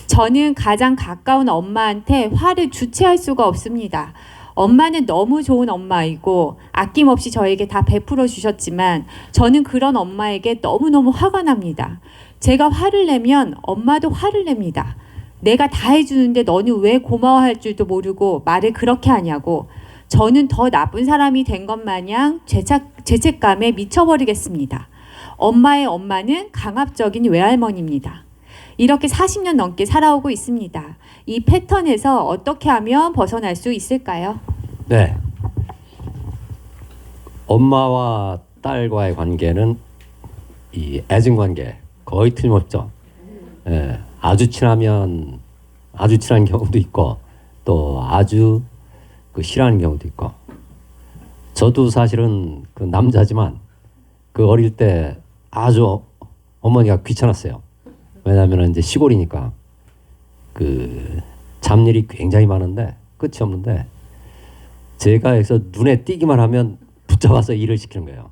저는 가장 가까운 엄마한테 화를 주체할 수가 없습니다. 엄마는 너무 좋은 엄마이고 아낌없이 저에게 다 베풀어 주셨지만 저는 그런 엄마에게 너무너무 화가 납니다. 제가 화를 내면 엄마도 화를 냅니다. 내가 다 해주는데 너는 왜 고마워할 줄도 모르고 말을 그렇게 하냐고. 저는 더 나쁜 사람이 된 것 마냥 죄책감에 미쳐버리겠습니다. 엄마의 엄마는 강압적인 외할머니입니다. 이렇게 40년 넘게 살아오고 있습니다. 이 패턴에서 어떻게 하면 벗어날 수 있을까요? 네. 엄마와 딸과의 관계는 이 애증관계 거의 틀림없죠. 예, 아주 친하면 아주 친한 경우도 있고 또 아주 싫어하는 경우도 있고. 저도 사실은 그 남자지만 그 어릴 때 아주 어머니가 귀찮았어요. 왜냐하면 이제 시골이니까 그 잡일이 굉장히 많은데 끝이 없는데 제가 여기서 눈에 띄기만 하면 붙잡아서 일을 시키는 거예요.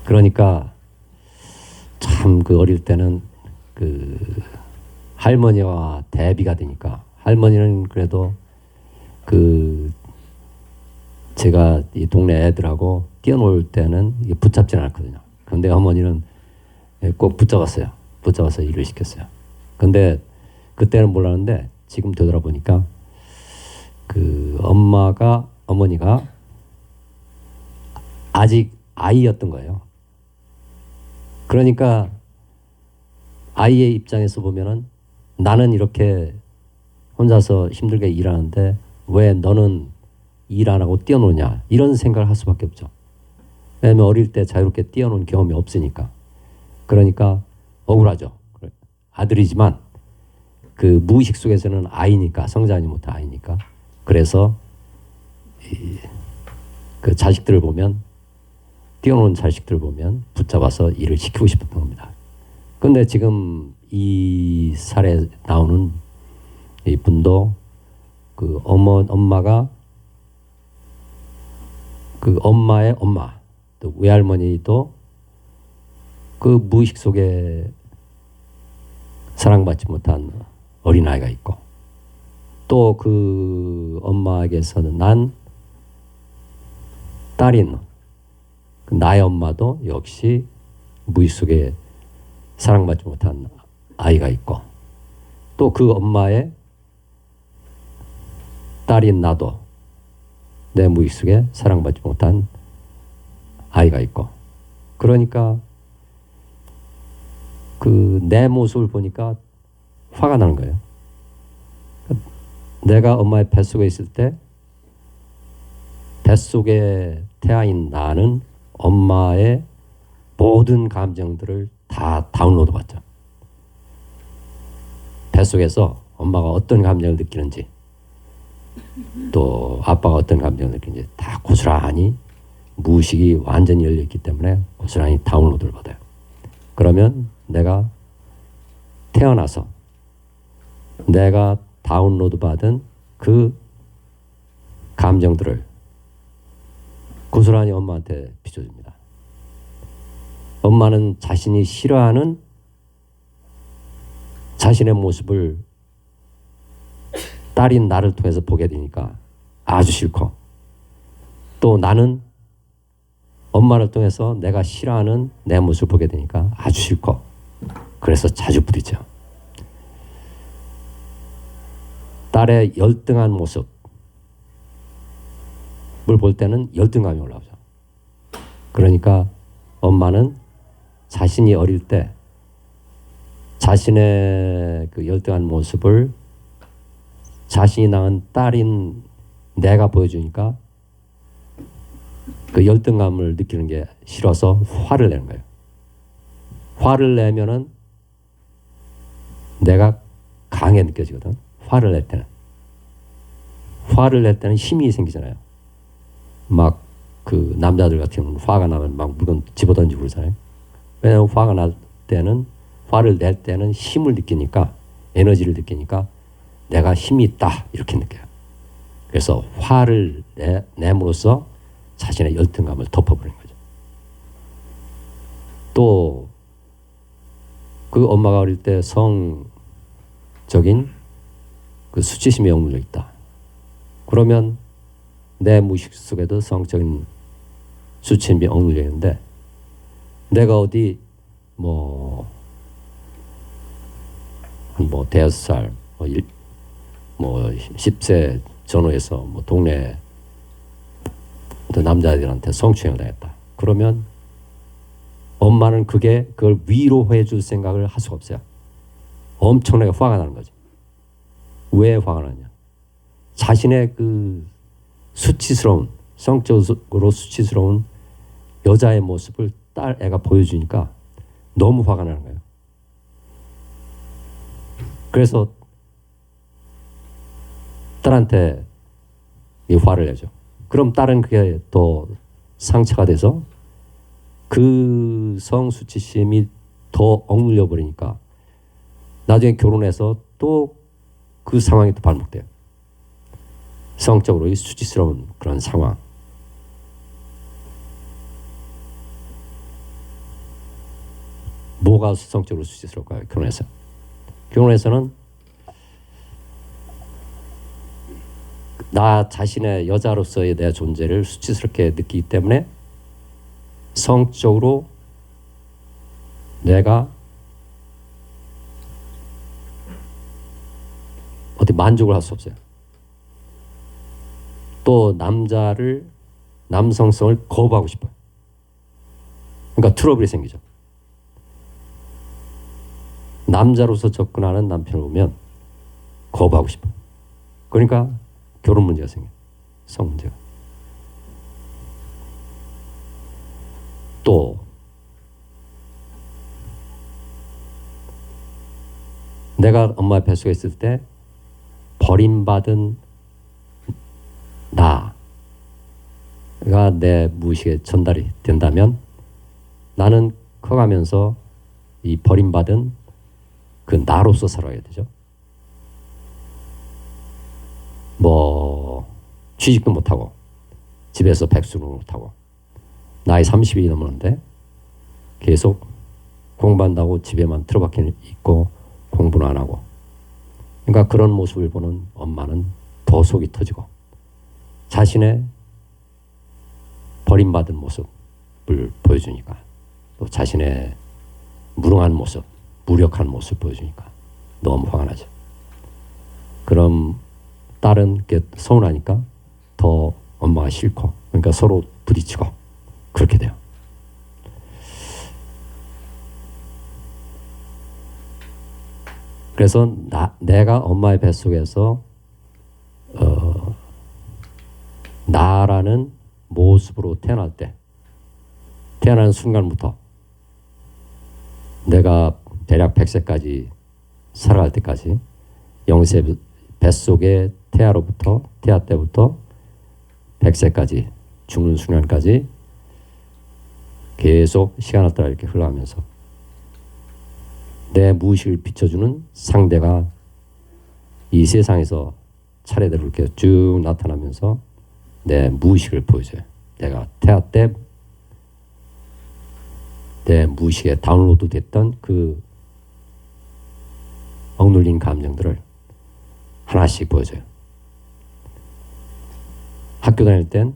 그러니까 참 그 어릴 때는 그 할머니와 대비가 되니까 할머니는 그래도 그 제가 이 동네 애들하고 뛰어놀 때는 이게 붙잡지는 않거든요. 그런데 어머니는 꼭 붙잡았어요. 붙잡아서 일을 시켰어요. 근데 그때는 몰랐는데 지금 되돌아보니까 그 어머니가 아직 아이였던 거예요. 그러니까 아이의 입장에서 보면은 나는 이렇게 혼자서 힘들게 일하는데 왜 너는 일 안 하고 뛰어노냐 이런 생각을 할 수밖에 없죠. 왜냐하면 어릴 때 자유롭게 뛰어논 경험이 없으니까. 그러니까 억울하죠. 아들이지만 그 무의식 속에서는 아이니까 성장하지 못한 아이니까. 그래서 그 자식들을 보면 뛰어노는 자식들을 보면 붙잡아서 일을 시키고 싶었던 겁니다. 근데 지금 이 사례 나오는 이 분도 그 엄마가 그 엄마의 엄마 또 외할머니도 그 무의식 속에 사랑받지 못한 어린아이가 있고 또 그 엄마에게서는 난 딸인 나의 엄마도 역시 무의식 속에 사랑받지 못한 아이가 있고 또 그 엄마의 딸인 나도 내 무의식 속에 사랑받지 못한 아이가 있고 그러니까 그 내 모습을 보니까 화가 나는 거예요. 내가 엄마의 뱃속에 있을 때 뱃속의 태아인 나는 엄마의 모든 감정들을 다 다운로드 받죠. 뱃속에서 엄마가 어떤 감정을 느끼는지 또 아빠가 어떤 감정을 느끼는지 다 고스란히 무의식이 완전히 열려있기 때문에 고스란히 다운로드를 받아요. 그러면 내가 태어나서 내가 다운로드 받은 그 감정들을 고스란히 엄마한테 비춰줍니다. 엄마는 자신이 싫어하는 자신의 모습을 딸인 나를 통해서 보게 되니까 아주 싫고 또 나는 엄마를 통해서 내가 싫어하는 내 모습을 보게 되니까 아주 싫고 그래서 자주 부딪혀. 딸의 열등한 모습을 볼 때는 열등감이 올라오죠. 그러니까 엄마는 자신이 어릴 때 자신의 그 열등한 모습을 자신이 낳은 딸인 내가 보여주니까 그 열등감을 느끼는 게 싫어서 화를 내는 거예요. 화를 내면은 내가 강해 느껴지거든. 화를 낼 때는 힘이 생기잖아요. 막 그 남자들 같은 경우는 화가 나면 막 물건 집어던지고 그러잖아요. 왜냐하면 화가 날 때는 화를 낼 때는 힘을 느끼니까 에너지를 느끼니까 내가 힘이 있다 이렇게 느껴요. 그래서 화를 내므로써 자신의 열등감을 덮어버리는 거죠. 또 그 엄마가 어릴 때 성적인 그 수치심에 억눌려 있다. 그러면 내 무의식 속에도 성적인 수치심이 억눌려 있는데 내가 어디 뭐 5살, 10세 전후에서 동네 남자애들한테 성추행을 당했다. 그러면 엄마는 그걸 위로해 줄 생각을 할 수가 없어요. 엄청나게 화가 나는 거지. 왜 화가 나냐? 자신의 그 수치스러운, 성적으로 수치스러운 여자의 모습을 애가 보여주니까 너무 화가 나는 거예요. 그래서 딸한테 이 화를 내죠. 그럼 딸은 그게 또 상처가 돼서 그 성수치심이 더 억눌려 버리니까 나중에 결혼해서 또 그 상황이 또 반복돼요. 성적으로 이 수치스러운 그런 상황. 뭐가 성적으로 수치스러울까요? 결혼해서는 나 자신의 여자로서의 내 존재를 수치스럽게 느끼기 때문에 성적으로 내가 어디 만족을 할 수 없어요. 또 남성성을 거부하고 싶어요. 그러니까 트러블이 생기죠. 남자로서 접근하는 남편을 보면 거부하고 싶어요. 그러니까 결혼 문제가 생겨요. 성 문제가. 또 내가 엄마의 뱃속에 있을 때 버림받은 나가 내 무의식에 전달이 된다면 나는 커가면서 이 버림받은 그 나로서 살아야 되죠. 취직도 못하고 집에서 백수도 못하고 나이 30이 넘었는데 계속 공부한다고 집에만 틀어박혀 있고 공부는 안 하고, 그러니까 그런 모습을 보는 엄마는 더 속이 터지고 자신의 버림받은 모습을 보여주니까, 또 자신의 무능한 모습, 무력한 모습을 보여주니까 너무 화가 나죠. 그럼 딸은 서운하니까 더 엄마가 싫고, 그러니까 서로 부딪히고 그렇게 돼요. 그래서 내가 엄마의 뱃속에서 나라는 모습으로 태어나는 순간부터 내가 대략 100세까지 살아갈 때까지 영세 뱃속의 태아 때부터 100세까지 죽는 순간까지 계속 시간을 따라 이렇게 흘러가면서 내 무의식을 비춰주는 상대가 이 세상에서 차례대로 이렇게 쭉 나타나면서 내 무의식을 보여줘요. 내가 태아 때 내 무의식에 다운로드 됐던 그 억눌린 감정들을 하나씩 보여줘요. 학교 다닐 땐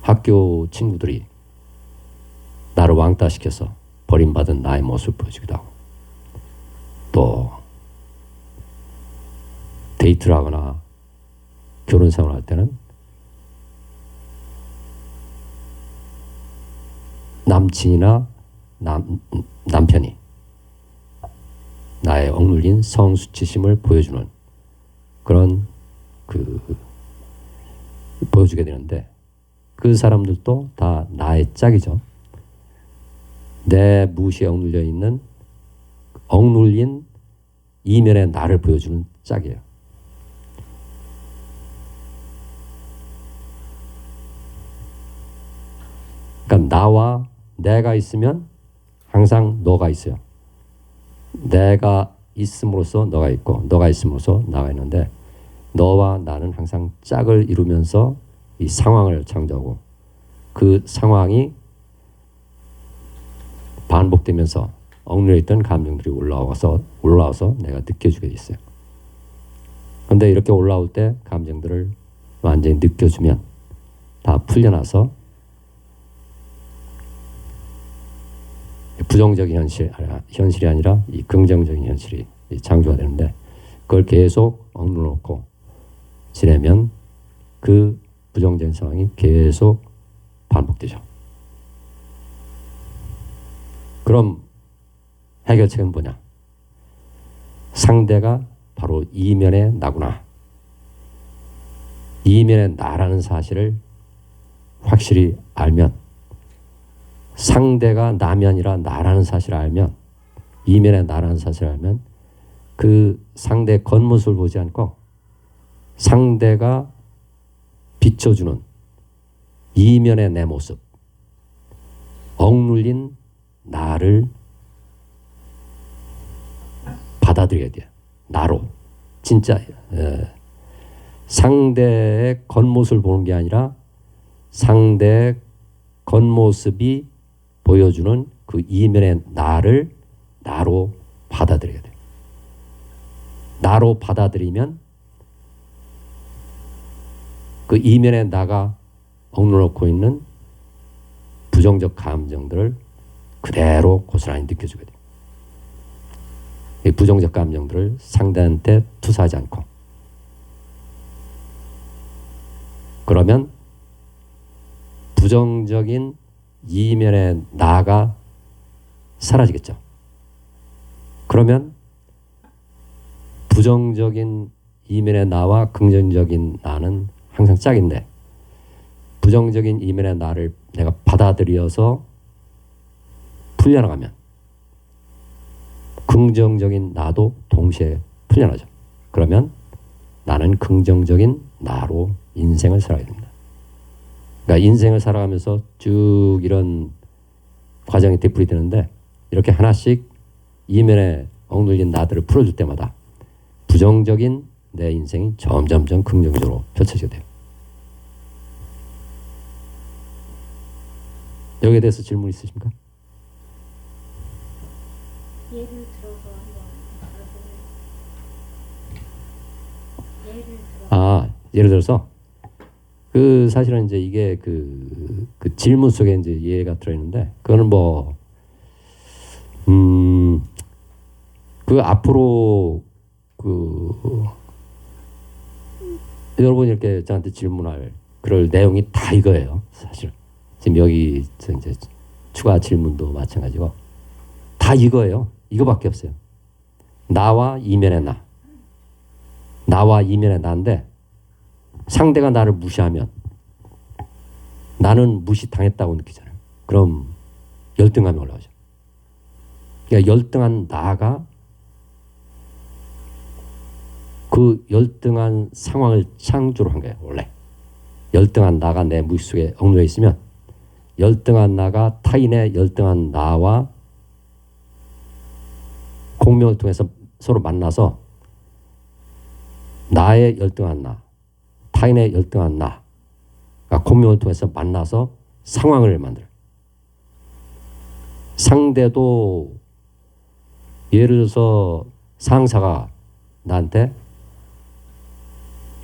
학교 친구들이 나를 왕따시켜서 버림받은 나의 모습을 보여주기도 하고, 또 데이트를 하거나 결혼 생활을 할 때는 남친이나 남편이 나의 억눌린 성수치심을 보여주는 그런 보여주게 되는데, 그 사람들도 다 나의 짝이죠. 내 무의식에 억눌린 이면의 나를 보여주는 짝이에요. 그러니까 나와 내가 있으면 항상 너가 있어요. 내가 있음으로써 너가 있고, 너가 있음으로써 나가 있는데, 너와 나는 항상 짝을 이루면서 이 상황을 창조하고, 그 상황이 반복되면서 억눌려 있던 감정들이 올라와서 내가 느껴주게 돼 있어요. 그런데 이렇게 올라올 때 감정들을 완전히 느껴주면 다 풀려나서 부정적인 현실이 아니라 이 긍정적인 현실이 창조가 되는데, 그걸 계속 억눌러놓고 지내면 그 부정적인 상황이 계속 반복되죠. 그럼 해결책은 뭐냐? 상대가 바로 이면의 나구나. 이면의 나라는 사실을 확실히 알면, 상대가 나면 아니라 나라는 사실을 알면, 이면의 나라는 사실을 알면 그 상대의 겉모습을 보지 않고 상대가 비춰주는 이면의 내 모습, 억눌린 나를 받아들여야 돼요. 나로. 진짜 상대의 겉모습을 보는 게 아니라 상대의 겉모습이 보여주는 그 이면의 나를 나로 받아들여야 돼요. 나로 받아들이면 그 이면의 나가 억눌러놓고 있는 부정적 감정들을 그대로 고스란히 느껴주게 돼요. 이 부정적 감정들을 상대한테 투사하지 않고, 그러면 부정적인 이면의 나가 사라지겠죠. 그러면 부정적인 이면의 나와 긍정적인 나는 항상 짝인데, 부정적인 이면의 나를 내가 받아들여서 풀려나가면 긍정적인 나도 동시에 풀려나죠. 그러면 나는 긍정적인 나로 인생을 살아야 됩니다. 그러니까 인생을 살아가면서 쭉 이런 과정이 되풀이되는데, 이렇게 하나씩 이면에 억눌린 나들을 풀어줄 때마다 부정적인 내 인생이 점점점 긍정적으로 펼쳐지게 돼요. 여기에 대해서 질문 있으십니까? 예를 들어서 한번 예를 들어서 그 사실은 이제 이게 그 질문 속에 이제 예가 들어있는데, 그거는 그 앞으로 여러분이 이렇게 저한테 질문할 그럴 내용이 다 이거예요. 사실 지금 여기 이제 추가 질문도 마찬가지고 다 이거예요. 이거밖에 없어요. 나와 이면의 나. 나와 이면의 나인데, 상대가 나를 무시하면 나는 무시당했다고 느끼잖아요. 그럼 열등감이 올라오죠. 그러니까 열등한 나가 그 열등한 상황을 창조를 한 거예요. 원래 열등한 나가 내 무의식 속에 억눌려 있으면, 열등한 나가 타인의 열등한 나와 공명을 통해서 서로 만나서 나의 열등한 나, 타인의 열등한 나가 공명을 통해서 만나서 상황을 만들어요. 상대도 예를 들어서 상사가 나한테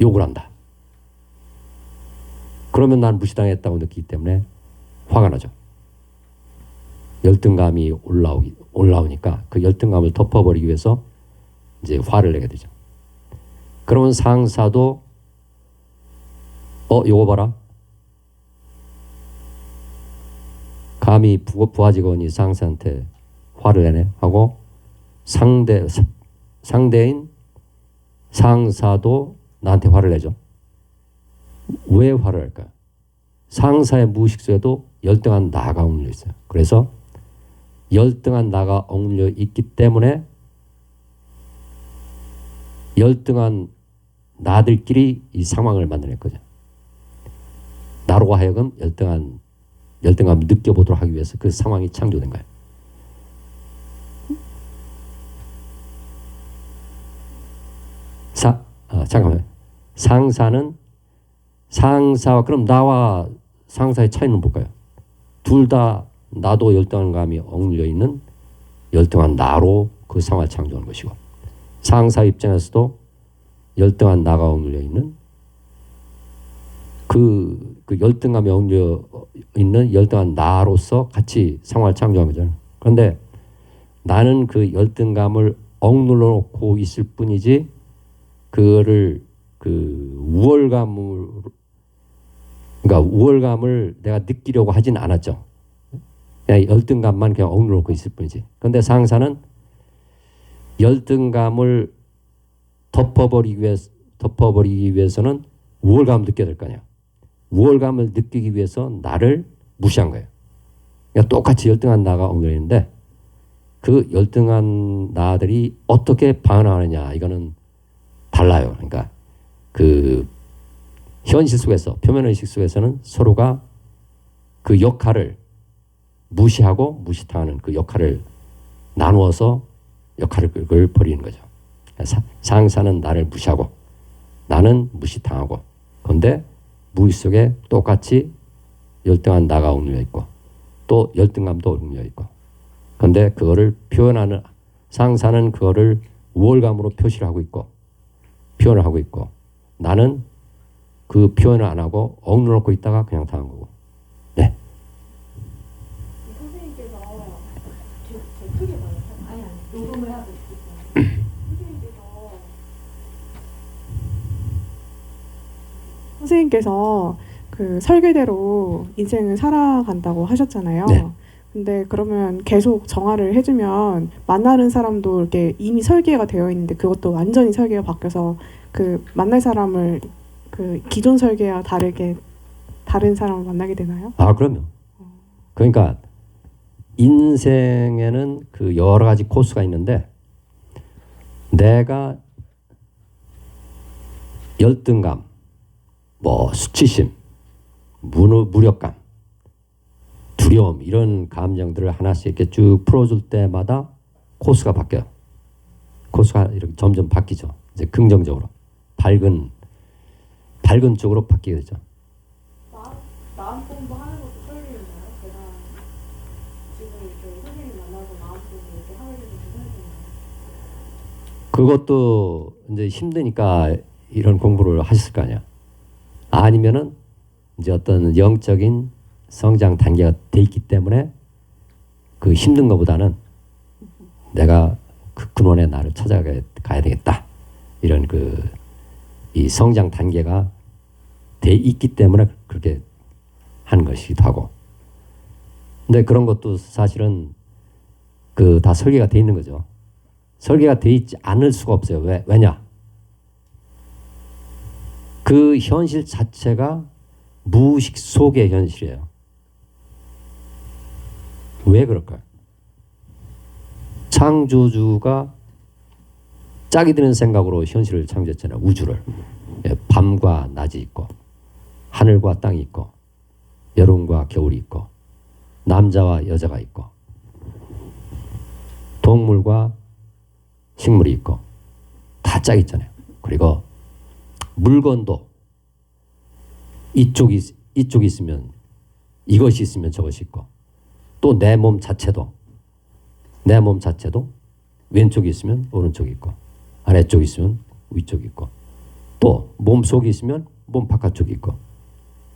욕을 한다. 그러면 난 무시당했다고 느끼기 때문에 화가 나죠. 열등감이 올라오니까 그 열등감을 덮어버리기 위해서 이제 화를 내게 되죠. 그러면 상사도 요거 봐라. 감히 부하 직원이 상사한테 화를 내네 하고 상대인 상사도 나한테 화를 내죠. 왜 화를 할까요? 상사의 무의식 속에도 열등한 나가 억눌려 있어요. 그래서 열등한 나가 억눌려 있기 때문에 열등한 나들끼리 이 상황을 만들어낼 거죠. 나로 하여금 열등감을 느껴보도록 하기 위해서 그 상황이 창조된 거예요. 잠깐만요. 상사와 그럼 나와 상사의 차이는 뭘까요? 둘 다 나도 열등감이 억눌려 있는 열등한 나로 그 상황을 창조하는 것이고, 상사 입장에서도 열등한 나가 억눌려 있는 그 열등감에 억눌려 있는 열등한 나로서 같이 상황을 창조하는 거잖아요. 그런데 나는 그 열등감을 억눌러 놓고 있을 뿐이지 그거를 그 우월감을 내가 느끼려고 하진 않았죠. 그냥 열등감만 그냥 억눌러 놓고 있을 뿐이지. 그런데 상사는 열등감을 덮어버리기 위해서는 우월감을 느껴야 될 거 아니야. 우월감을 느끼기 위해서 나를 무시한 거예요. 그러니까 똑같이 열등한 나가 억눌려 있는데 그 열등한 나들이 어떻게 반응하느냐, 이거는 달라요. 그러니까 그 현실 속에서, 표면의식 속에서는 서로가 그 역할을 무시하고 무시당하는 그 역할을 나누어서 역할을 벌이는 거죠. 상사는 나를 무시하고 나는 무시당하고, 그런데 무의 속에 똑같이 열등한 나가 억눌려 있고 또 열등감도 억눌려 있고, 그런데 그거를 표현하는 상사는 그거를 우월감으로 표시를 하고 있고 표현을 하고 있고, 나는 그 표현을 안 하고 억눌러 놓고 있다가 그냥 당한 거고. 네. 선생님께서 제 크게 말해요. 아니 녹음을 하고 있어요. 선생님께서 그 설계대로 인생을 살아간다고 하셨잖아요. 네. 근데 그러면 계속 정화를 해주면 만나는 사람도 이렇게 이미 설계가 되어 있는데 그것도 완전히 설계가 바뀌어서 그 만날 사람을 그 기존 설계와 다르게 다른 사람을 만나게 되나요? 아, 그럼요. 그러니까 인생에는 그 여러 가지 코스가 있는데 내가 열등감, 뭐 수치심, 무력감, 두려움, 이런 감정들을 하나씩 이렇게 쭉 풀어줄 때마다 코스가 바뀌어요. 코스가 이렇게 점점 바뀌죠. 이제 긍정적으로 밝은 쪽으로 바뀌게 되죠. 마음 공부하는 것도 설계인가요? 제가 지금 이렇게 선생님 만나서 마음 공부 이렇게 하게 되면 괜찮을까요? 그것도 이제 힘드니까 이런 공부를 하셨을 거 아니야. 아니면은 이제 어떤 영적인 성장 단계가 돼 있기 때문에 그 힘든 것보다는 내가 그 근원의 나를 찾아가야 되겠다, 이런 이 성장 단계가 돼 있기 때문에 그렇게 하는 것이기도 하고. 근데 그런 것도 사실은 그 다 설계가 돼 있는 거죠. 설계가 돼 있지 않을 수가 없어요. 왜냐? 그 현실 자체가 무의식 속의 현실이에요. 왜 그럴까요? 창조주가 짝이 드는 생각으로 현실을 창조했잖아요. 우주를. 밤과 낮이 있고 하늘과 땅이 있고 여름과 겨울이 있고 남자와 여자가 있고 동물과 식물이 있고 다 짝이 있잖아요. 그리고 물건도 이쪽이 있으면 이것이 있으면 저것이 있고, 또 내 몸 자체도 왼쪽이 있으면 오른쪽이 있고 아래쪽이 있으면 위쪽이 있고, 또 몸 속이 있으면 몸 바깥쪽이 있고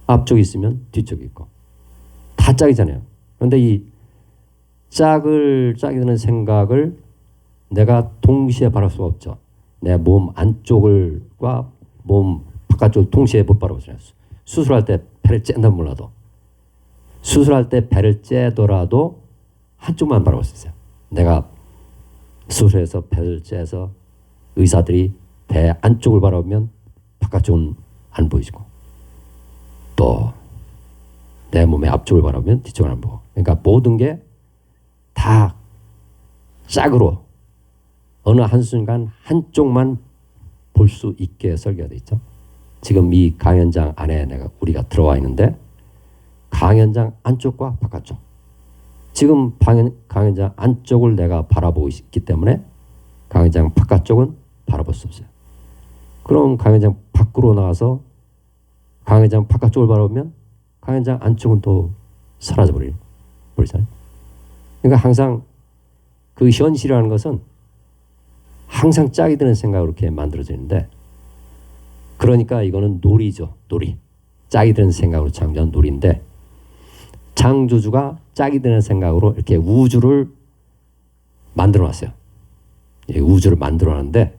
앞쪽이 있으면 뒤쪽이 있고 다 짝이잖아요. 그런데 이 짝이 드는 생각을 내가 동시에 바라볼 수가 없죠. 내 몸 안쪽과 몸 바깥쪽을 동시에 못 바라보잖아요. 수술할 때 배를 쬐는다 몰라도, 수술할 때 배를 쬐더라도 한쪽만 바라볼 수 있어요. 내가 수술해서 배를 쬐서 의사들이 배 안쪽을 바라보면 바깥쪽은 안 보이고, 또 내 몸의 앞쪽을 바라보면 뒤쪽은 안 보고, 그러니까 모든 게 다 짝으로 어느 한순간 한쪽만 볼 수 있게 설계가 돼 있죠. 지금 이 강연장 안에 우리가 들어와 있는데 강연장 안쪽과 바깥쪽, 지금 강연장 안쪽을 내가 바라보고 있기 때문에 강연장 바깥쪽은 바라볼 수 없어요. 그럼 강연장 밖으로 나가서 강연장 바깥쪽을 바라보면 강연장 안쪽은 또 사라져 버리잖아요. 그러니까 항상 그 현실이라는 것은 항상 짝이 드는 생각으로 이렇게 만들어지는데, 그러니까 이거는 놀이죠. 놀이. 짝이 드는 생각으로 창조한 놀이인데, 창조주가 짝이 드는 생각으로 이렇게 우주를 만들어 놨어요. 우주를 만들어 놨는데,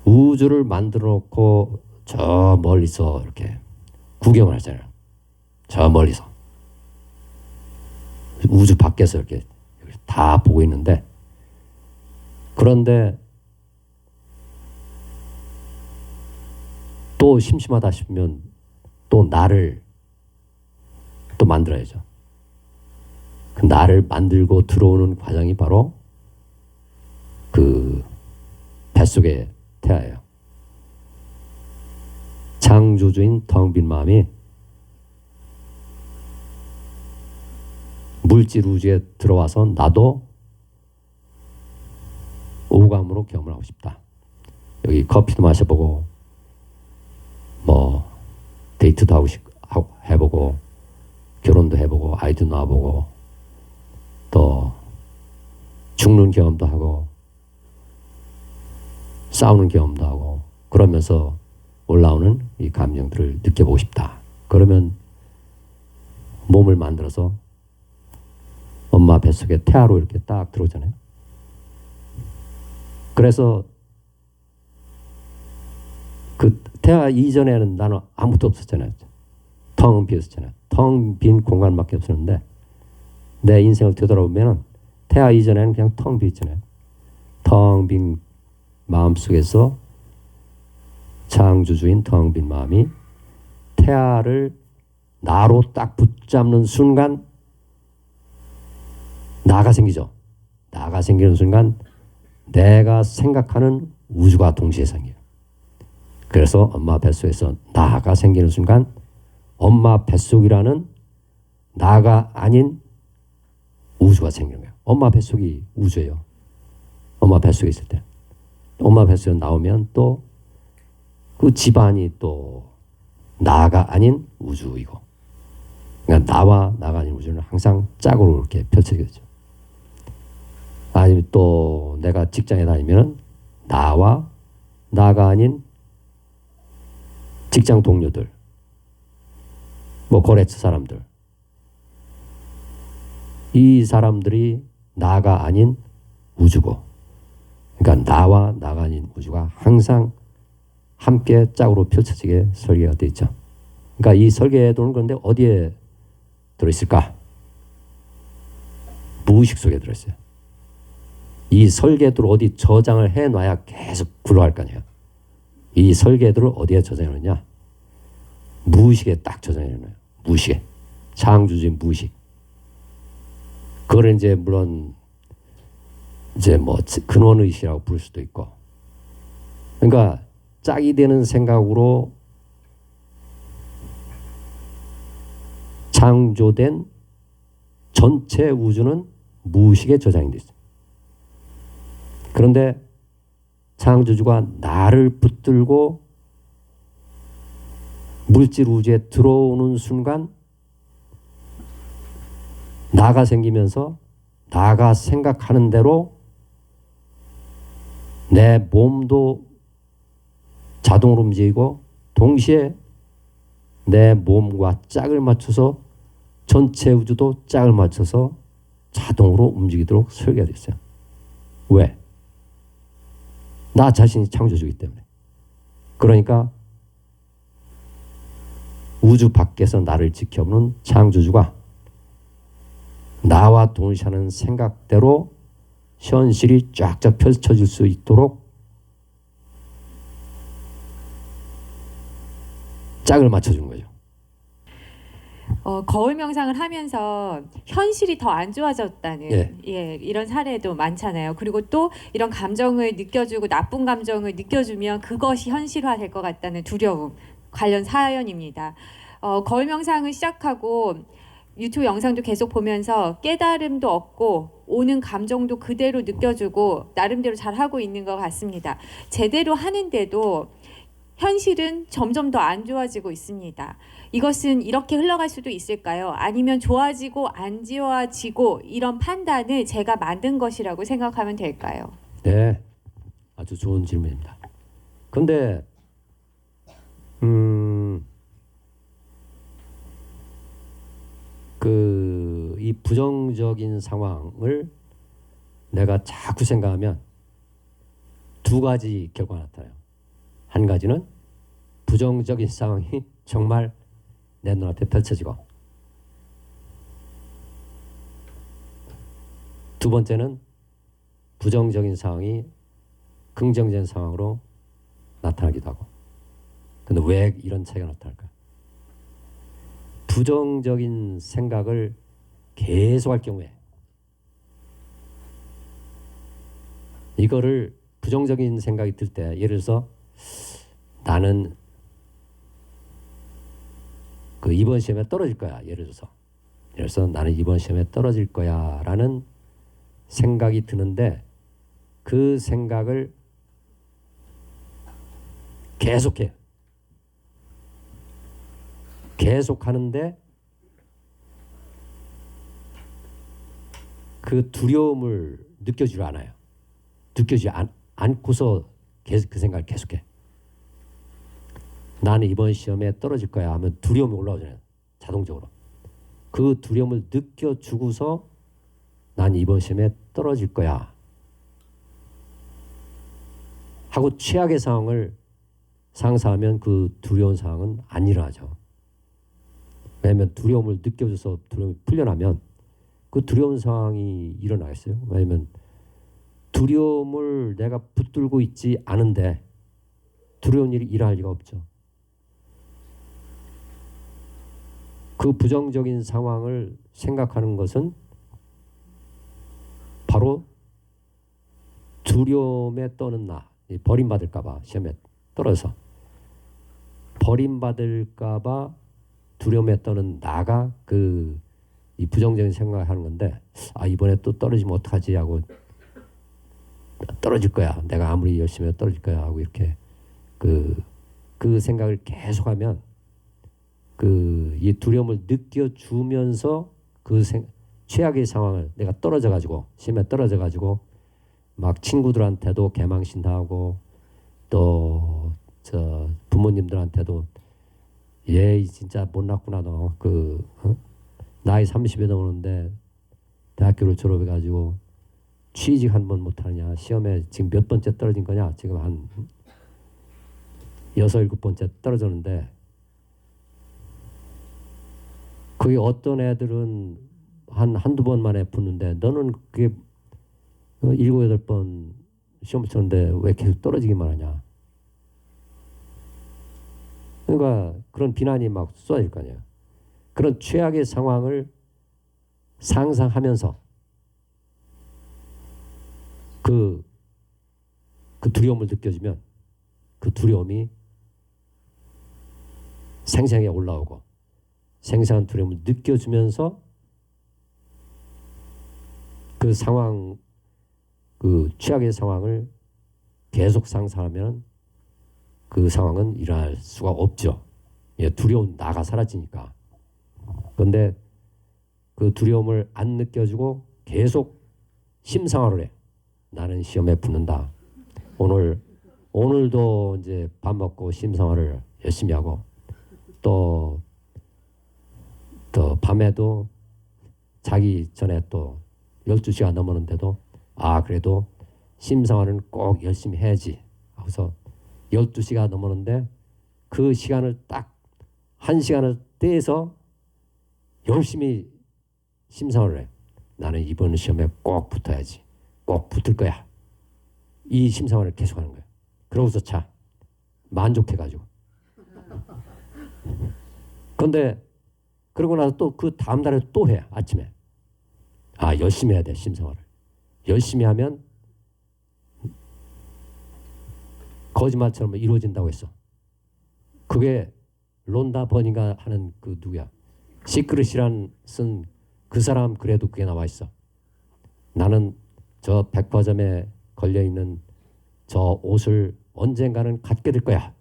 우주를 만들어 놓고 저 멀리서 이렇게 구경을 하잖아요. 저 멀리서. 우주 밖에서 이렇게 다 보고 있는데, 그런데 또 심심하다 싶으면 또 나를 또 만들어야죠. 그 나를 만들고 들어오는 과정이 바로 그 뱃속의 태아예요. 창조주인 텅 빈 마음이 물질 우주에 들어와서 나도 오감으로 경험을 하고 싶다. 여기 커피도 마셔보고 뭐 데이트도 해보고 결혼도 해보고 아이도 낳아보고 또 죽는 경험도 하고 싸우는 경험도 하고 그러면서 올라오는 이 감정들을 느껴보고 싶다. 그러면 몸을 만들어서 엄마 뱃속에 태아로 이렇게 딱 들어오잖아요. 그래서 그 태아 이전에는 나는 아무것도 없었잖아요. 텅 비었잖아요. 텅 빈 공간밖에 없었는데 내 인생을 되돌아보면 태아 이전에는 그냥 텅 비었잖아요. 텅 빈 마음속에서 창조주인 텅 빈 마음이 태아를 나로 딱 붙잡는 순간 나가 생기죠. 나가 생기는 순간 내가 생각하는 우주가 동시에 생겨요. 그래서 엄마 뱃속에서 나가 생기는 순간 엄마 뱃속이라는 나가 아닌 우주가 생기는 거예요. 엄마 뱃속이 우주예요. 엄마 뱃속에 있을 때. 엄마 뱃속에 나오면 또 그 집안이 또 나가 아닌 우주이고, 그러니까 나와 나가 아닌 우주는 항상 짝으로 이렇게 펼쳐지죠. 아니면 또 내가 직장에 다니면 나와 나가 아닌 직장 동료들, 뭐 거래처 사람들, 이 사람들이 나가 아닌 우주고, 그러니까 나와 나가 아닌 우주가 항상 함께 짝으로 펼쳐지게 설계가 되어 있죠. 그러니까 이 설계도는 그런데 어디에 들어있을까? 무의식 속에 들어있어요. 이 설계도를 어디 저장을 해놔야 계속 굴러갈 거 아니에요. 이 설계도를 어디에 저장해놓냐? 무의식에 딱 저장해놔요. 무의식에. 창조주의 무의식. 그걸 이제 물론 이제 뭐 근원의식이라고 부를 수도 있고. 그러니까 짝이 되는 생각으로 창조된 전체 우주는 무의식에 저장이 되어 있어요. 그런데 창조주가 나를 붙들고 물질 우주에 들어오는 순간 나가 생기면서 나가 생각하는 대로 내 몸도 자동으로 움직이고 동시에 내 몸과 짝을 맞춰서 전체 우주도 짝을 맞춰서 자동으로 움직이도록 설계가 됐어요. 왜? 나 자신이 창조주이기 때문에. 그러니까 우주 밖에서 나를 지켜보는 창조주가 나와 동시하는 생각대로 현실이 쫙쫙 펼쳐질 수 있도록 짝을 맞춰주는 거죠. 거울 명상을 하면서 현실이 더 안 좋아졌다는 이런 사례도 많잖아요. 그리고 또 이런 감정을 느껴주고 나쁜 감정을 느껴주면 그것이 현실화될 것 같다는 두려움 관련 사연입니다. 거울 명상을 시작하고 유튜브 영상도 계속 보면서 깨달음도 얻고 오는 감정도 그대로 느껴주고 나름대로 잘하고 있는 것 같습니다. 제대로 하는데도 현실은 점점 더 안 좋아지고 있습니다. 이것은 이렇게 흘러갈 수도 있을까요? 아니면 좋아지고 안 좋아지고 이런 판단을 제가 만든 것이라고 생각하면 될까요? 네, 아주 좋은 질문입니다. 근데 이 부정적인 상황을 내가 자꾸 생각하면 두 가지 결과가 나타나요. 한 가지는 부정적인 상황이 정말 내 눈앞에 펼쳐지고, 두 번째는 부정적인 상황이 긍정적인 상황으로 나타나기도 하고. 근데 왜 이런 차이가 나타날까요? 부정적인 생각을 계속할 경우에, 이거를 부정적인 생각이 들 때, 예를 들어서 나는 그 이번 시험에 떨어질 거야. 예를 들어서 나는 이번 시험에 떨어질 거야 라는 생각이 드는데, 그 생각을 계속하는데 그 두려움을 느껴지지 않아요. 느껴지지 않고서 계속 그 생각을 계속해. 나는 이번 시험에 떨어질 거야 하면 두려움이 올라오잖아요. 자동적으로. 그 두려움을 느껴주고서 난 이번 시험에 떨어질 거야 하고 최악의 상황을 상상하면 그 두려운 상황은 안 일어나죠. 왜냐하면 두려움을 느껴줘서 두려움이 풀려나면 그 두려운 상황이 일어나겠어요? 왜냐하면 두려움을 내가 붙들고 있지 않은데 두려운 일이 일어날 리가 없죠. 그 부정적인 상황을 생각하는 것은 바로 두려움에 떠는 나, 버림받을까봐 시험에 떨어져서 버림받을까봐 두려움에 떠는 나가 이 부정적인 생각을 하는 건데, 아 이번에 또 떨어지면 어떡하지 하고 떨어질 거야. 내가 아무리 열심히 해도 떨어질 거야 하고 이렇게 그 생각을 계속하면 이 두려움을 느껴주면서 최악의 상황을 내가 떨어져가지고 시험에 떨어져가지고 막 친구들한테도 개망신 당하고 또 저 부모님들한테도 얘 진짜 못났구나 너 나이 30에 넘었는데 대학교를 졸업해가지고 취직 한 번 못하느냐, 시험에 지금 몇 번째 떨어진 거냐, 지금 한 6, 7번째 떨어졌는데, 그게 어떤 애들은 한두 번 만에 붙는데 너는 그게 7, 8번 시험 쳤는데 왜 계속 떨어지기만 하냐. 그러니까 그런 비난이 막 쏟아질 거 아니에요. 그런 최악의 상황을 상상하면서 그 두려움을 느껴지면 그 두려움이 생생하게 올라오고, 생생한 두려움을 느껴주면서 그 상황, 그 최악의 상황을 계속 상상하면 그 상황은 일어날 수가 없죠. 두려운 나가 사라지니까. 그런데 그 두려움을 안 느껴주고 계속 심상화를 해. 나는 시험에 붙는다. 오늘도 이제 밥 먹고 심상화를 열심히 하고, 또 밤에도 자기 전에 또 12시가 넘었는데도 그래도 심상화는 꼭 열심히 해야지 하고서 12시가 넘었는데 그 시간을 딱 1시간을 떼서 열심히 심상화를 해. 나는 이번 시험에 꼭 붙어야지. 꼭 붙을 거야. 이 심상화를 계속하는 거예요. 그러고서 만족해가지고. 그런데 그러고 나서 또 그 다음 달에 또 해. 아침에. 열심히 해야 돼. 심상화를. 열심히 하면 거짓말처럼 이루어진다고 했어. 그게 론다 버니가 하는 그 누구야? 시크릿이란 쓴 그 사람 그래도 그게 나와 있어. 나는 저 백화점에 걸려있는 저 옷을 언젠가는 갖게 될 거야.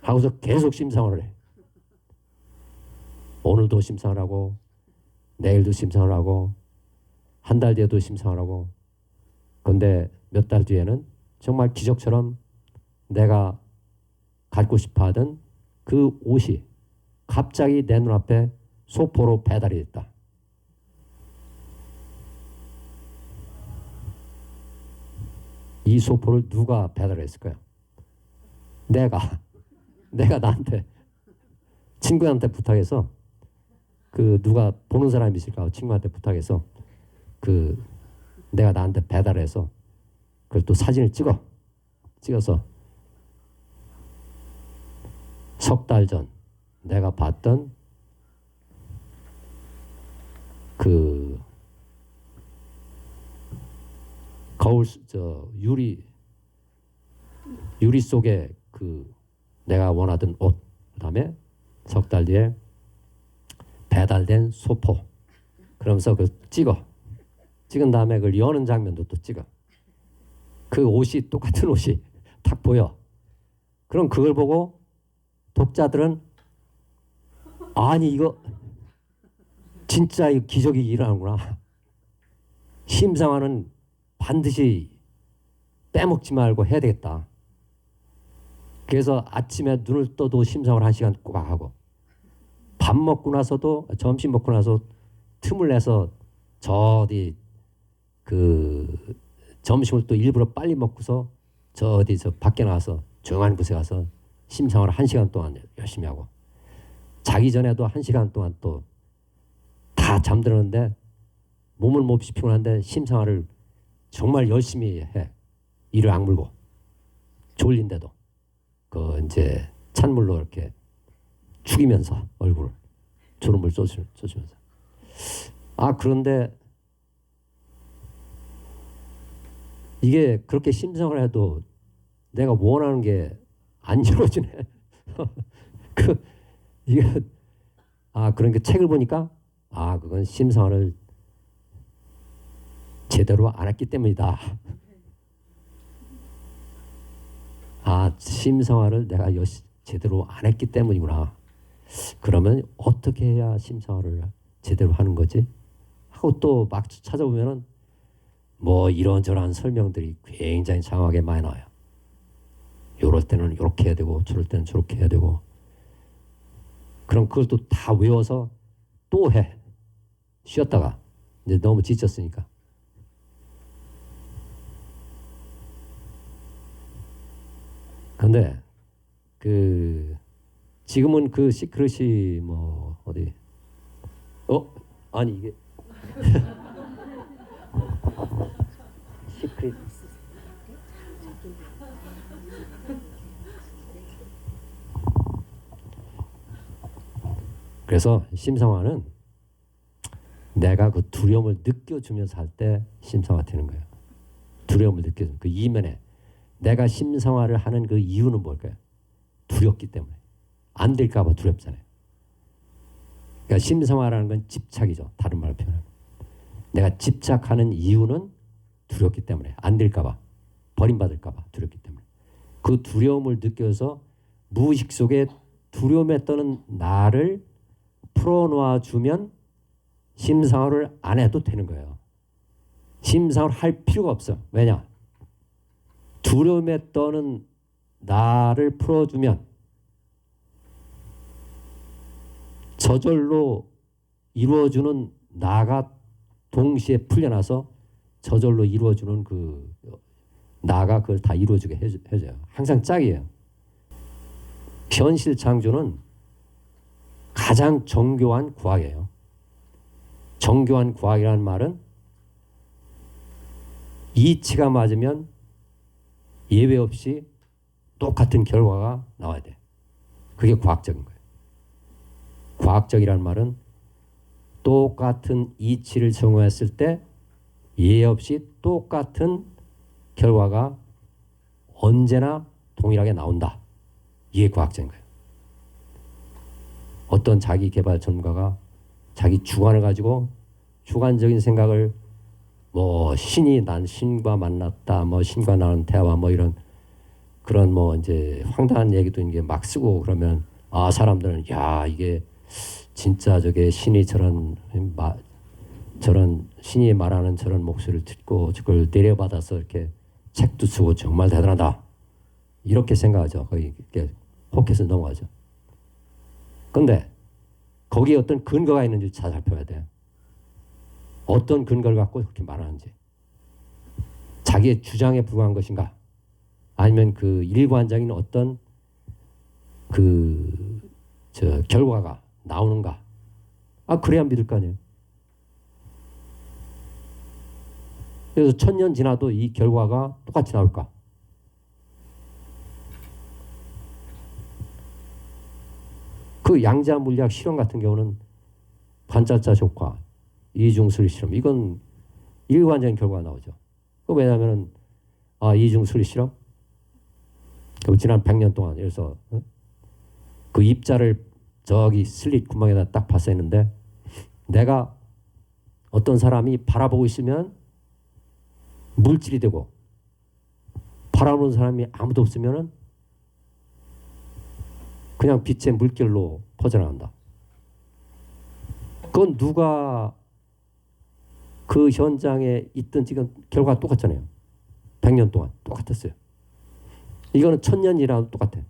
하고서 계속 심상을 해. 오늘도 심상을 하고 내일도 심상을 하고 한 달 뒤에도 심상을 하고. 그런데 몇 달 뒤에는 정말 기적처럼 내가 갖고 싶어 하던 그 옷이 갑자기 내 눈앞에 소포로 배달이 됐다. 이 소포를 누가 배달했을까요? 내가 나한테 친구한테 부탁해서 그 누가 보는 사람이 있을까 하고 친구한테 부탁해서 그 내가 나한테 배달해서 그걸 또 사진을 찍어서 석 달 전 내가 봤던 그 거울 유리 속에 그 내가 원하던 옷, 그다음에 석 달 뒤에 배달된 소포, 그러면서 그 찍은 다음에 그걸 여는 장면도 또 찍어. 그 옷이 똑같은 옷이 딱 보여. 그럼 그걸 보고 독자들은 아니 이거 진짜 이 기적이 일어나는구나. 심상화는 반드시 빼먹지 말고 해야 되겠다. 그래서 아침에 눈을 떠도 심상을 1시간 꼭 하고, 밥 먹고 나서도, 점심 먹고 나서 틈을 내서 저 어디 그 점심을 또 일부러 빨리 먹고서 저 어디 저 밖에 나가서 조용한 곳에 가서 심상을 1시간 동안 열심히 하고, 자기 전에도 1시간 동안 또 다 잠들었는데 몸은 몹시 피곤한데 심상화를 정말 열심히 해. 이를 악물고 졸린데도 그 이제 찬물로 이렇게 죽이면서 얼굴을 주름을 쏘주면서. 아, 그런데 이게 그렇게 심상을 해도 내가 원하는 게 안 이루어지네. 이게 그러니까 책을 보니까 그건 심상을 제대로 안 했기 때문이다. 심상화를 내가 제대로 안 했기 때문이구나. 그러면 어떻게 해야 심상화를 제대로 하는 거지? 하고 또 막 찾아보면은 뭐 이런저런 설명들이 굉장히 장황하게 많이 나와요. 요럴 때는 요렇게 해야 되고 저럴 때는 저렇게 해야 되고. 그럼 그걸 또 다 외워서 또 해. 쉬었다가 이제 너무 지쳤으니까. 근데 지금은 그 시크릿이 뭐 어디 아니 이게 시크릿 그래서 심상화는 내가 그 두려움을 느껴주면서 할 때 심상화 되는 거예요. 두려움을 느껴주는 그 이면에 내가 심상화를 하는 그 이유는 뭘까요? 두렵기 때문에. 안 될까 봐 두렵잖아요. 그러니까 심상화라는 건 집착이죠. 다른 말로 표현하면. 내가 집착하는 이유는 두렵기 때문에. 안 될까 봐. 버림받을까 봐 두렵기 때문에. 그 두려움을 느껴서 무의식 속에 두려움에 떠는 나를 풀어놓아 주면 심상화를 안 해도 되는 거예요. 심상화를 할 필요가 없어. 왜냐? 두려움에 떠는 나를 풀어주면 저절로 이루어주는 나가 동시에 풀려나서 저절로 이루어주는 그 나가 그걸 다 이루어주게 해줘요. 항상 짝이에요. 현실 창조는 가장 정교한 과학이에요. 정교한 과학이라는 말은 이치가 맞으면 예외 없이 똑같은 결과가 나와야 돼. 그게 과학적인 거예요. 과학적이라는 말은 똑같은 이치를 정했을 때 예외 없이 똑같은 결과가 언제나 동일하게 나온다. 이게 과학적인 거예요. 어떤 자기 개발 전문가가 자기 주관을 가지고 주관적인 생각을 뭐 난 신과 만났다, 뭐 신과 나눈 대화, 뭐 이런 그런 뭐 이제 황당한 얘기도 이게 막 쓰고 그러면 아 사람들은 야 이게 진짜 저게 신이 저런 신이 말하는 저런 목소리를 듣고 그걸 내려받아서 이렇게 책도 쓰고 정말 대단하다 이렇게 생각하죠. 거의 이렇게 혹해서 넘어가죠. 그런데 거기에 어떤 근거가 있는지 잘 살펴봐야 돼요. 어떤 근거를 갖고 그렇게 말하는지. 자기의 주장에 불과한 것인가? 아니면 그 일관적인 어떤 결과가 나오는가? 아, 그래야 믿을 거 아니에요. 그래서 1000년 지나도 이 결과가 똑같이 나올까? 그 양자 물리학 실험 같은 경우는 반짝자 효과, 이중수리 실험 이건 일관적인 결과가 나오죠. 왜냐하면 이중수리 실험 지난 100년 동안 그래서 그 입자를 저기 슬릿 구멍에다 딱 봤었는데 내가 어떤 사람이 바라보고 있으면 물질이 되고 바라보는 사람이 아무도 없으면 그냥 빛의 물결로 퍼져나간다. 그건 누가 그 현장에 있던 지금 결과가 똑같잖아요. 100년 동안 똑같았어요. 이거는 1000년이라도 똑같아요.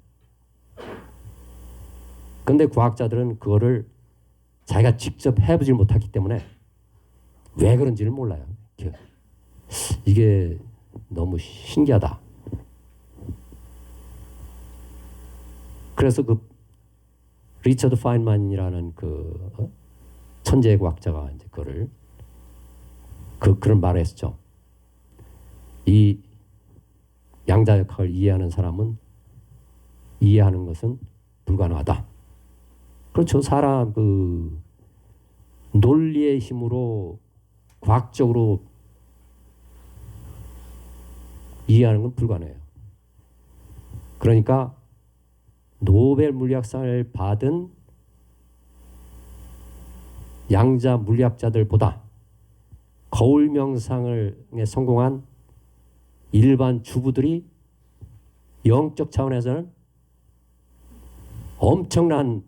근데 과학자들은 그거를 자기가 직접 해보질 못했기 때문에 왜 그런지를 몰라요. 이게 너무 신기하다. 그래서 그 리처드 파인만이라는 그 천재 과학자가 이제 그거를 그런 말을 했죠. 이 양자 역학을 이해하는 사람은 이해하는 것은 불가능하다. 그렇죠. 사람 그 논리의 힘으로 과학적으로 이해하는 건 불가능해요. 그러니까 노벨 물리학상을 받은 양자 물리학자들보다 거울 명상을 성공한 일반 주부들이 영적 차원에서는 엄청난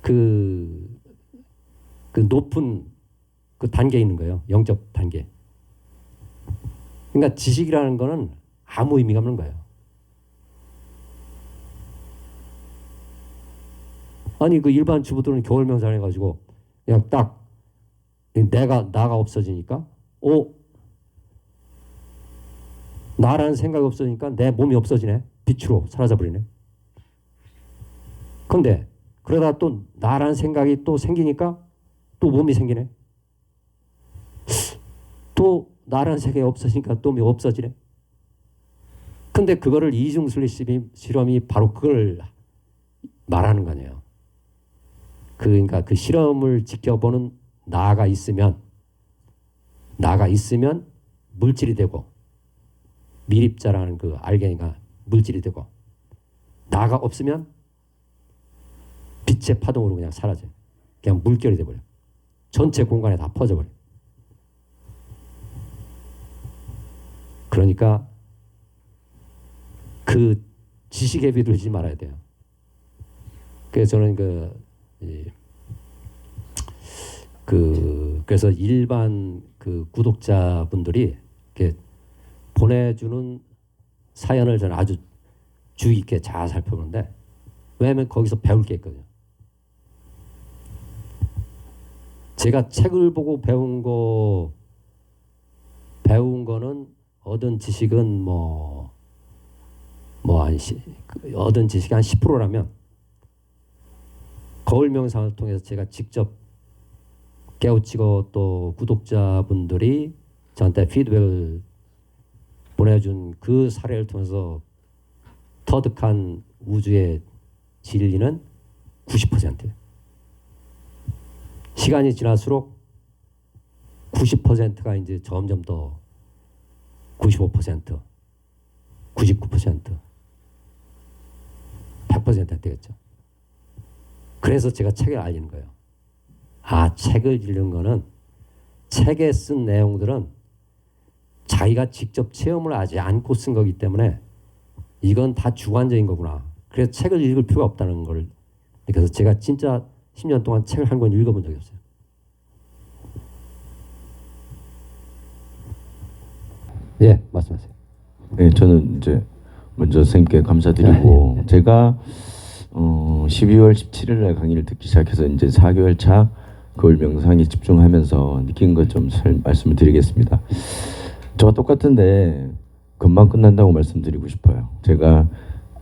그 높은 그 단계에 있는 거예요. 영적 단계. 그러니까 지식이라는 거는 아무 의미가 없는 거예요. 아니 그 일반 주부들은 겨울 명상을 해가지고 그냥 딱 나가 없어지니까 나라는 생각이 없어지니까 내 몸이 없어지네. 빛으로 사라져버리네. 근데 그러다 또 나라는 생각이 또 생기니까 또 몸이 생기네. 또 나라는 생각이 없어지니까 또 몸이 없어지네. 근데 그거를 이중술리 실험이 바로 그걸 말하는 거 아니에요. 그러니까 그 실험을 지켜보는 나가 있으면 물질이 되고 미립자라는 그 알갱이가 물질이 되고 나가 없으면 빛의 파동으로 그냥 사라져요. 그냥 물결이 돼버려요. 전체 공간에 다 퍼져버려요. 그러니까 그 지식에 비들지 말아야 돼요. 그래서 저는 그래서 일반 그 구독자분들이 이렇게 보내주는 사연을 저는 아주 주의 깊게 잘 살펴보는데 왜냐하면 거기서 배울 게 있거든요. 제가 책을 보고 배운 거는 얻은 지식은 얻은 지식이 한 10%라면 거울 명상을 통해서 제가 직접 깨우치고 또 구독자분들이 저한테 피드백을 보내준 그 사례를 통해서 터득한 우주의 진리는 90%예요. 시간이 지날수록 90%가 이제 점점 더 95%, 99%, 100% 되겠죠. 그래서 제가 책을 알리는 거예요. 책을 읽는 거는 책에 쓴 내용들은 자기가 직접 체험을 하지 않고 쓴 거기 때문에 이건 다 주관적인 거구나. 그래서 책을 읽을 필요가 없다는 걸 느껴서 제가 진짜 10년 동안 책을 한 권 읽어본 적이 없어요. 예, 말씀하세요. 네, 저는 이제 먼저 선생님께 감사드리고 제가 12월 17일 날 강의를 듣기 시작해서 이제 4개월 차 거울 명상에 집중하면서 느낀 것 좀 말씀을 드리겠습니다. 저와 똑같은데 금방 끝난다고 말씀드리고 싶어요. 제가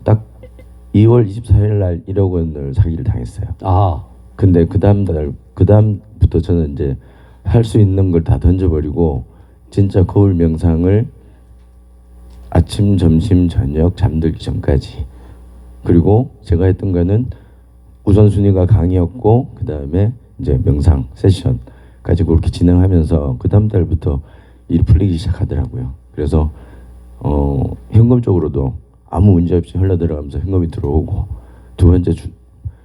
딱 2월 24일 날 1억 원을 사기를 당했어요. 아, 근데 그다음부터 저는 이제 할 수 있는 걸 다 던져버리고 진짜 거울 명상을 아침, 점심, 저녁 잠들기 전까지. 그리고 제가 했던 거는 우선순위가 강의였고 그 다음에 이제 명상 세션까지 그렇게 진행하면서 그 다음 달부터 일이 풀리기 시작하더라고요. 그래서 현금 쪽으로도 아무 문제 없이 흘러 들어가면서 현금이 들어오고 두 번째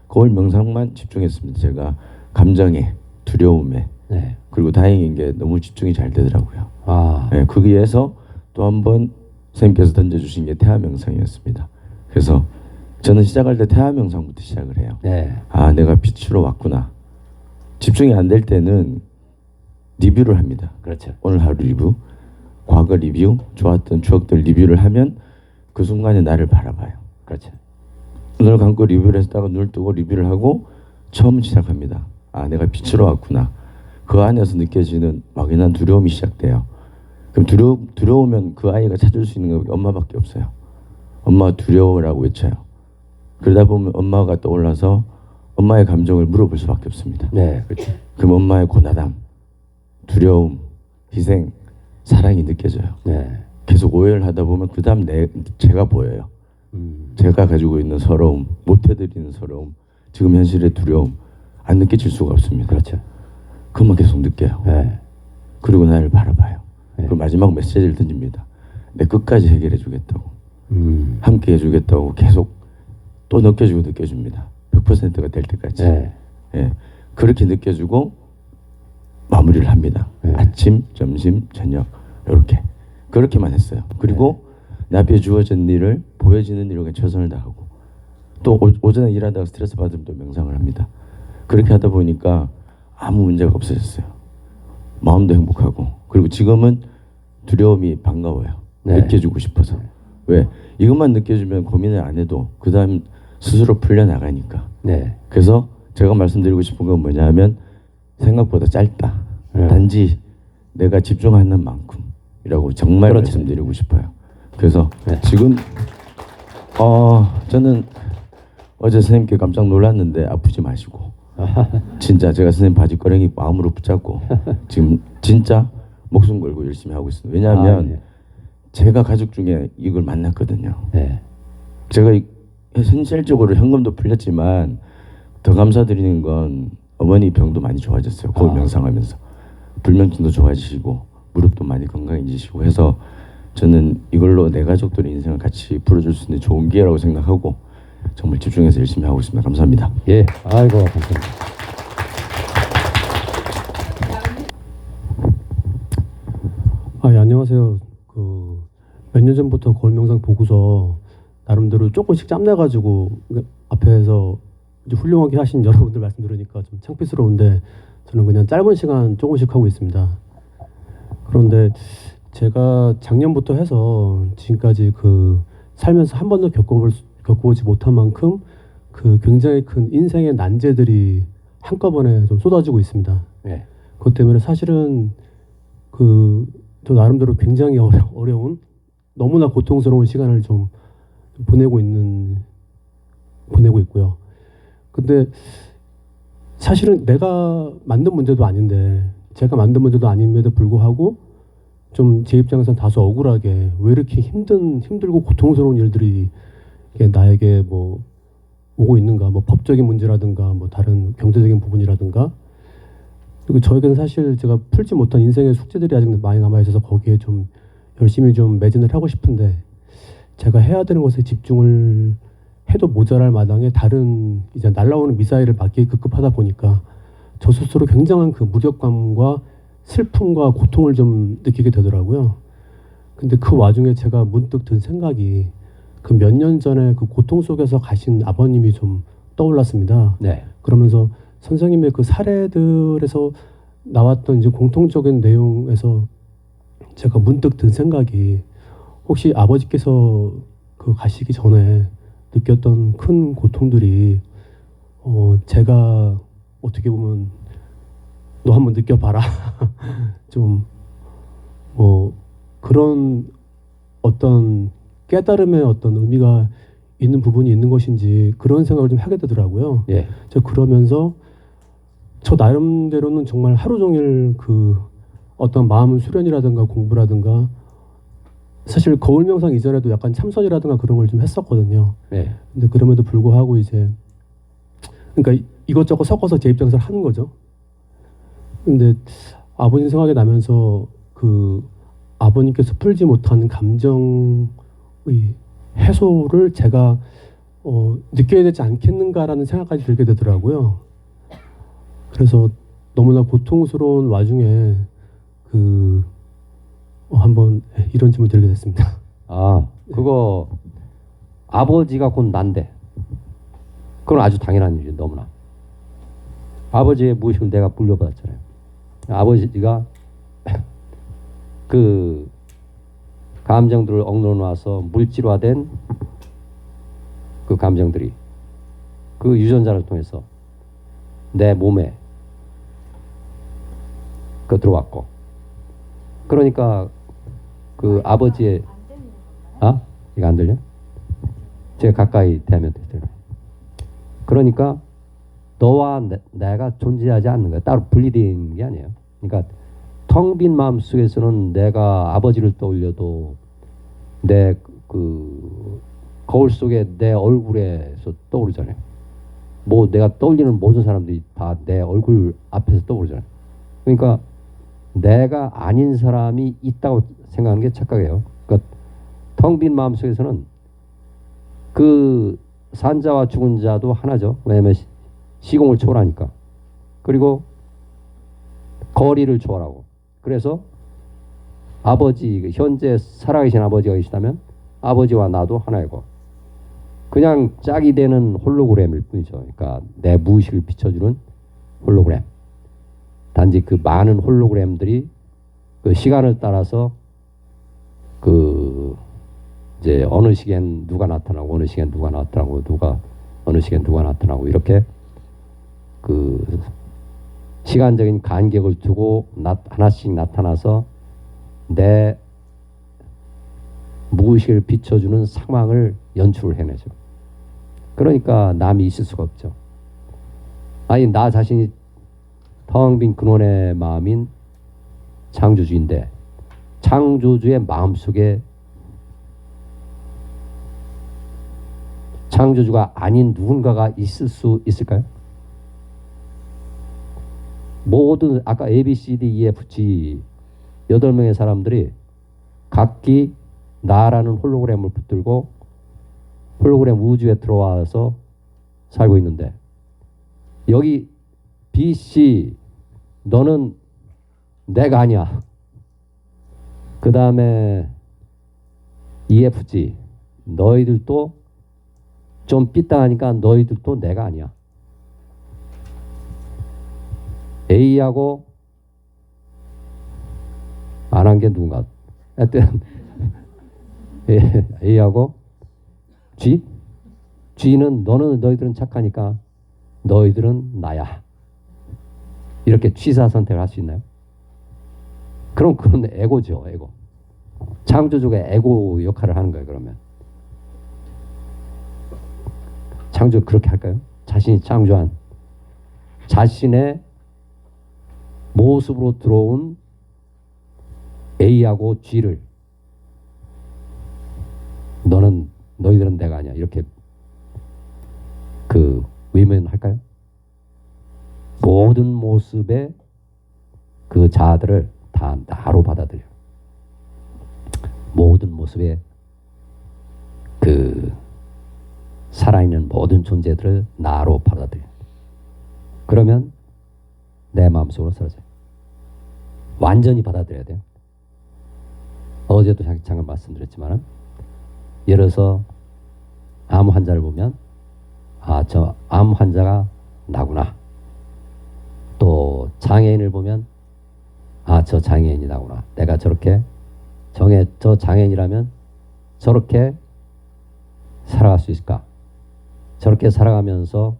거울 명상만 집중했습니다. 제가 감정에, 두려움에 네. 그리고 다행인 게 너무 집중이 잘 되더라고요. 아, 네, 거기에서 또 한 번 선생님께서 던져주신 게 태아 명상이었습니다. 그래서 저는 시작할 때 태아 명상부터 시작을 해요. 네. 아, 내가 빛으로 왔구나. 집중이 안 될 때는 리뷰를 합니다. 그렇죠. 오늘 하루 리뷰, 과거 리뷰, 좋았던 추억들 리뷰를 하면 그 순간에 나를 바라봐요. 그렇죠. 눈을 감고 리뷰를 했다가 눈을 뜨고 리뷰를 하고 처음 시작합니다. 아, 내가 빛으로 왔구나. 그 안에서 느껴지는 막연한 두려움이 시작돼요. 그럼 두려우면 그 아이가 찾을 수 있는 건 엄마밖에 없어요. 엄마가 두려워라고 외쳐요. 그러다 보면 엄마가 떠올라서 엄마의 감정을 물어볼 수밖에 없습니다. 네, 그렇죠. 그럼 엄마의 고나담, 두려움, 희생, 사랑이 느껴져요. 네. 계속 오해를 하다 보면 그 다음 제가 보여요. 제가 가지고 있는 서러움, 못해드리는 서러움, 지금 현실의 두려움 안 느껴질 수가 없습니다. 그렇죠. 그것만 계속 느껴요. 네. 그리고 나를 바라봐요. 네. 그리고 마지막 메시지를 던집니다. 내 끝까지 해결해 주겠다고, 함께 해주겠다고 계속 또 느껴줍니다. 100%가 될 때까지. 네. 예, 그렇게 느껴주고 마무리를 합니다. 네. 아침, 점심, 저녁 이렇게 그렇게만 했어요. 그리고 내 앞에 주어진 일을 보여지는 일에 최선을 다하고 또 오전에 일하다가 스트레스 받으면 또 명상을 합니다. 그렇게 하다 보니까 아무 문제가 없어졌어요. 마음도 행복하고 그리고 지금은 두려움이 반가워요. 네. 느껴주고 싶어서. 왜? 이것만 느껴주면 고민을 안 해도 그 다음 스스로 풀려나가니까. 네. 그래서 제가 말씀드리고 싶은 건 뭐냐면 생각보다 짧다. 네. 단지 내가 집중하는 만큼이라고 정말 그렇죠. 말씀드리고 싶어요. 그래서 네. 지금 저는 어제 선생님께 깜짝 놀랐는데 아프지 마시고 진짜 제가 선생님 바지가랑이 마음으로 붙잡고 지금 진짜 목숨 걸고 열심히 하고 있습니다. 왜냐하면 네. 제가 가족 중에 이걸 만났거든요. 네. 제가 현실적으로 현금도 풀렸지만 더 감사드리는 건 어머니 병도 많이 좋아졌어요. 거울 명상하면서 불면증도 좋아지시고 무릎도 많이 건강해지시고 해서 저는 이걸로 내 가족들의 인생을 같이 풀어줄 수 있는 좋은 기회라고 생각하고 정말 집중해서 열심히 하고 있습니다. 감사합니다. 예, 아이고 감사합니다. 아, 예, 안녕하세요. 몇 년 전부터 거울 명상 보고서 나름대로 조금씩 짬내가지고 앞에서 이제 훌륭하게 하신 여러분들 말씀 들으니까 좀 창피스러운데 저는 그냥 짧은 시간 조금씩 하고 있습니다. 그런데 제가 작년부터 해서 지금까지 살면서 한 번도 겪어보지 못한 만큼 굉장히 큰 인생의 난제들이 한꺼번에 좀 쏟아지고 있습니다. 네. 그것 때문에 사실은 저 나름대로 굉장히 어려운 너무나 고통스러운 시간을 좀 보내고 있고요. 근데 사실은 내가 만든 문제도 아닌데 제가 만든 문제도 아님에도 불구하고 좀 제 입장에서는 다소 억울하게 왜 이렇게 힘들고 고통스러운 일들이 나에게 뭐 오고 있는가, 뭐 법적인 문제라든가 뭐 다른 경제적인 부분이라든가. 그리고 저에게는 사실 제가 풀지 못한 인생의 숙제들이 아직 많이 남아 있어서 거기에 좀 열심히 좀 매진을 하고 싶은데 제가 해야 되는 것에 집중을 해도 모자랄 마당에 다른 이제 날아오는 미사일을 맞기 급급하다 보니까 저 스스로 굉장한 무력감과 슬픔과 고통을 좀 느끼게 되더라고요. 근데 그 와중에 제가 문득 든 생각이 그 몇 년 전에 그 고통 속에서 가신 아버님이 좀 떠올랐습니다. 네. 그러면서 선생님의 그 사례들에서 나왔던 이제 공통적인 내용에서 제가 문득 든 생각이 혹시 아버지께서 그 가시기 전에 느꼈던 큰 고통들이 제가 어떻게 보면 너 한번 느껴봐라 좀 뭐 그런 어떤 깨달음의 어떤 의미가 있는 부분이 있는 것인지 그런 생각을 좀 하게 되더라고요. 예. 제가 그러면서 저 나름대로는 정말 하루 종일 그 어떤 마음 수련이라든가 공부라든가 사실 거울 명상 이전에도 약간 참선이라든가 그런 걸 좀 했었거든요. 예. 근데 그럼에도 불구하고 이제 그러니까 이것저것 섞어서 제 입장에서 하는 거죠. 근데 아버님 생각이 나면서 그 아버님께서 풀지 못한 감정의 해소를 제가 느껴야 되지 않겠는가라는 생각까지 들게 되더라고요. 그래서 너무나 고통스러운 와중에 한번 이런 질문 드리게 됐습니다. 아, 그거 아버지가 곧 난데. 그건 아주 당연한 일이죠. 너무나. 아버지의 무의식을 내가 물려받았잖아요. 아버지가 그 감정들을 억눌러놔서 물질화된 그 감정들이 그 유전자를 통해서 내 몸에 그 들어왔고, 그러니까 그 아버지의 이거 안 들려? 제가 가까이 대면 되죠. 그러니까 너와 내가 존재하지 않는 거야. 따로 분리되는 게 아니에요. 그러니까 텅 빈 마음 속에서는 내가 아버지를 떠올려도 내 그 거울 속에 내 얼굴에서 떠오르잖아요. 뭐 내가 떠올리는 모든 사람들이 다 내 얼굴 앞에서 떠오르잖아요. 그러니까 내가 아닌 사람이 있다고 생각하는 게 착각이에요. 그러니까 텅 빈 마음 속에서는 그 산자와 죽은 자도 하나죠. 왜냐하면 시공을 초월하니까. 그리고 거리를 초월하고. 그래서 아버지, 현재 살아계신 아버지가 계시다면 아버지와 나도 하나이고, 그냥 짝이 되는 홀로그램일 뿐이죠. 그러니까 내 무의식을 비춰주는 홀로그램. 단지 그 많은 홀로그램들이 그 시간을 따라서 그 이제 어느 시기엔 누가 나타나고 어느 시기엔 누가 나타나고 어느 시기엔 누가 나타나고 이렇게 그 시간적인 간격을 두고 하나씩 나타나서 내 무의식을 비춰주는 상황을 연출을 해내죠. 그러니까 남이 있을 수가 없죠. 아니 나 자신이 텅 빈 근원의 마음인 창조주인데 창조주의 마음속에 창조주가 아닌 누군가가 있을 수 있을까요? 모든 아까 A, B, C, D, E, F, G 8명의 사람들이 각기 나라는 홀로그램을 붙들고 홀로그램 우주에 들어와서 살고 있는데, 여기 B, C 너는 내가 아니야. 그 다음에 E, F, G 너희들도 좀 삐딱하니까 너희들도 내가 아니야. A하고 안 한 게 누군가? 하여튼 A하고 G? G는 너희들은 착하니까 너희들은 나야. 이렇게 취사 선택을 할 수 있나요? 그럼 그건 에고죠. 에고. 창조주가 에고 역할을 하는 거예요. 그러면 창조 그렇게 할까요? 자신이 창조한 자신의 모습으로 들어온 A하고 G를 너희들은 내가 아니야. 이렇게 그 외면할까요? 모든 모습의 그 자아들을 다 나로 받아들여요. 모든 모습의 그 살아있는 모든 존재들을 나로 받아들여요. 그러면 내 마음속으로 사라져요. 완전히 받아들여야 돼요. 어제도 잠깐 말씀드렸지만, 예를 들어서 암 환자를 보면 저 암 환자가 나구나. 또 장애인을 보면 저 장애인이 나구나. 내가 저렇게 저 장애인이라면 저렇게 살아갈 수 있을까? 저렇게 살아가면서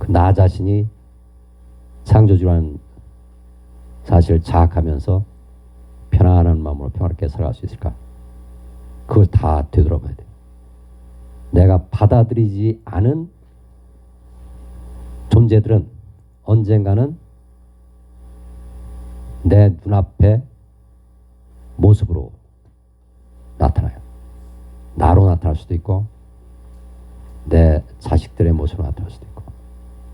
나 자신이 창조주라는 사실을 자학하면서 편안한 마음으로 평화롭게 살아갈 수 있을까? 그걸 다 되돌아봐야 돼요. 내가 받아들이지 않은 존재들은 언젠가는 내 눈앞에 모습으로 나타나요. 나로 나타날 수도 있고 내 자식들의 모습으로 나타날 수도 있고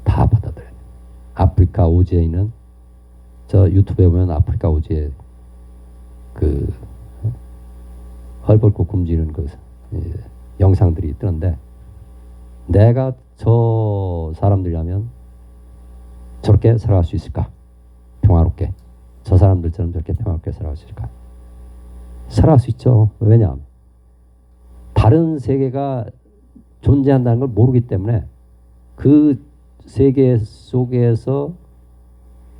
다 받아들여야 돼요. 아프리카 오지에 있는 저 유튜브에 보면 아프리카 오지에 그 헐벗고 굶주리는 그 영상들이 뜨는데 내가 저 사람들이라면 저렇게 살아갈 수 있을까? 평화롭게. 저 사람들처럼 저렇게 평화롭게 살아갈 수 있을까? 살아갈 수 있죠. 왜냐하면 다른 세계가 존재한다는 걸 모르기 때문에 그 세계 속에서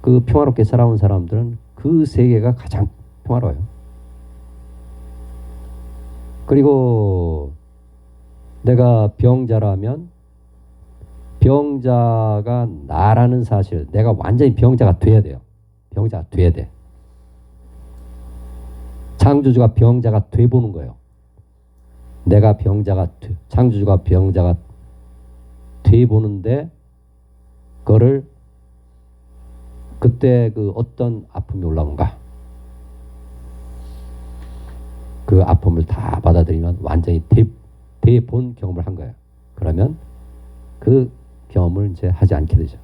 그 평화롭게 살아온 사람들은 그 세계가 가장 평화로워요. 그리고 내가 병자라면 병자가 나라는 사실, 내가 완전히 병자가 돼야 돼요. 병자가 돼야 돼. 창조주가 병자가 돼 보는 거예요. 내가 창조주가 병자가 돼 보는데 그거를 그때 그 어떤 아픔이 올라온가? 그 아픔을 다 받아들이면 완전히 대본 경험을 한 거예요. 그러면 그 경험을 이제 하지 않게 되죠.